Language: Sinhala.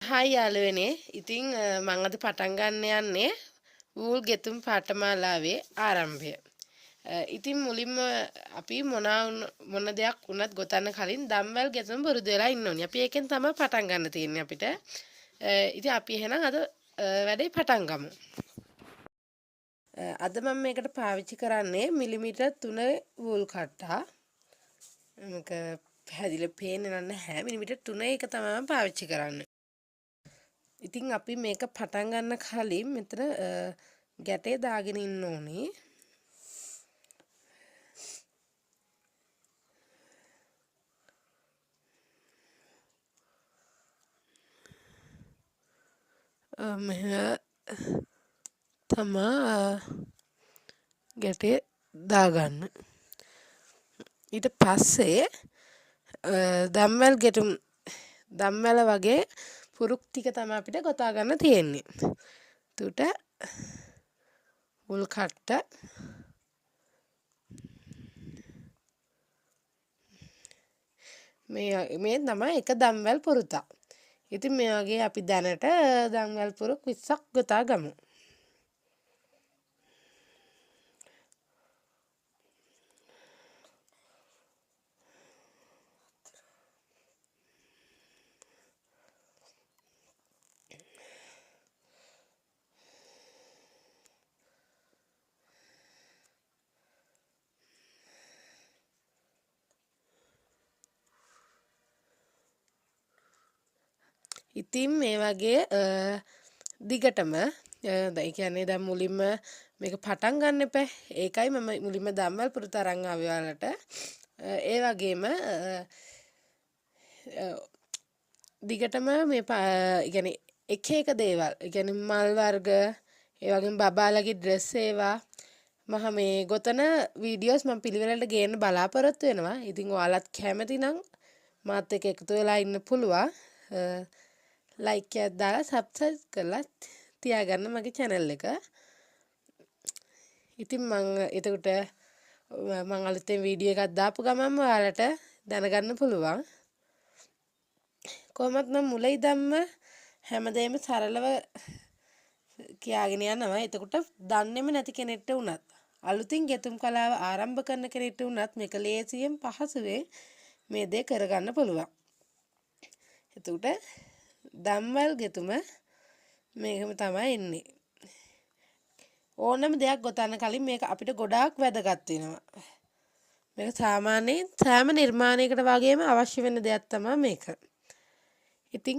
හායි යාළුවනේ. ඉතින් මම අද පටන් ගන්න යන්නේ වූල් ගෙතුම් පාඨමාලාවේ ආරම්භය. ඉතින් මුලින්ම අපි මොන දෙයක් වුණත් ගොතන්න කලින් දම්වැල් ගෙතුම් පුරුදු වෙලා ඉන්න ඕනේ. අපි ඒකෙන් තමයි පටන් ගන්න තියෙන්නේ අපිට. ඉතින් අපි එහෙනම් අද වැඩේ පටන් ගමු. අද මම මේකට පාවිච්චි කරන්නේ මිලිමීටර් 3 වූල් කට්ටා. මේක පැහැදිලිව පේන්නේ නැහැ. මිලිමීටර් 3 එක තමයි මම පාවිච්චි කරන්නේ. ඉතින් අපි මේක පටන් ගන්න කලින් මෙතන ගැටේ දාගෙන ඉන්න ඕනේ. මෙහෙම තමා ගැටේ දාගන්න. ඊට පස්සේ දම්වැල වගේ පුරුක් ටික තමයි අපිට ගොතා ගන්න තියෙන්නේ. එතකොට මුල් කට්ට මේ තමයි එක දම්වැල් පුරුතක්. ඉතින් මේ වගේ අපි දැනට දම්වැල් පුරුක් 20ක් ගොතා ගමු. ඉතින් මේ වගේ දිගටම ඒ කියන්නේ දැන් මුලින්ම මේක පටන් ගන්න එපා. ඒකයි මම මුලින්ම දම්වැල් පුරුත අරන් ආවේ ඔයාලට. ඒ වගේම දිගටම මේ කියන්නේ එක දේවල්. ඒ කියන්නේ මල් වර්ග, ඒ වගේම බබාලගේ ඩ්‍රෙස් ඒවා මම මේ ගොතන වීඩියෝස් මම පිළිවෙලට ගේන්න බලාපොරොත්තු වෙනවා. ඉතින් ඔයාලත් කැමති නම් මාත් එක්ක එකතු වෙලා ඉන්න පුළුවන්. ලයික් එකක් දාලා සබ්ස්ක්‍රයිබ් කරලා තියාගන්න මගේ channel එක. ඉතින් එතකොට මම අලුතෙන් වීඩියෝ එකක් දාපු ගමන්ම ඔයාලට දැනගන්න පුළුවන්. කොහොමත් නම් මුල ඉඳන්ම හැමදේම සරලව කියාගෙන යනවා. එතකොට දන්නේම නැති කෙනෙක්ට වුණත් අලුතින් ගෙතුම් කලාව ආරම්භ කරන කෙනෙක්ට වුණත් මේක ලේසියෙන් පහසුවෙන් මේ දේ කරගන්න පුළුවන්. එතකොට දම්වැල් ගෙතුම මේකම තමයි එන්නේ. ඕනම දෙයක් ගොතන්න කලින් මේක අපිට ගොඩාක් වැදගත් වෙනවා. මේක සාමාන්‍යයෙන් සෑම නිර්මාණයකට වගේම අවශ්‍ය වෙන දෙයක් තමයි මේක. ඉතින්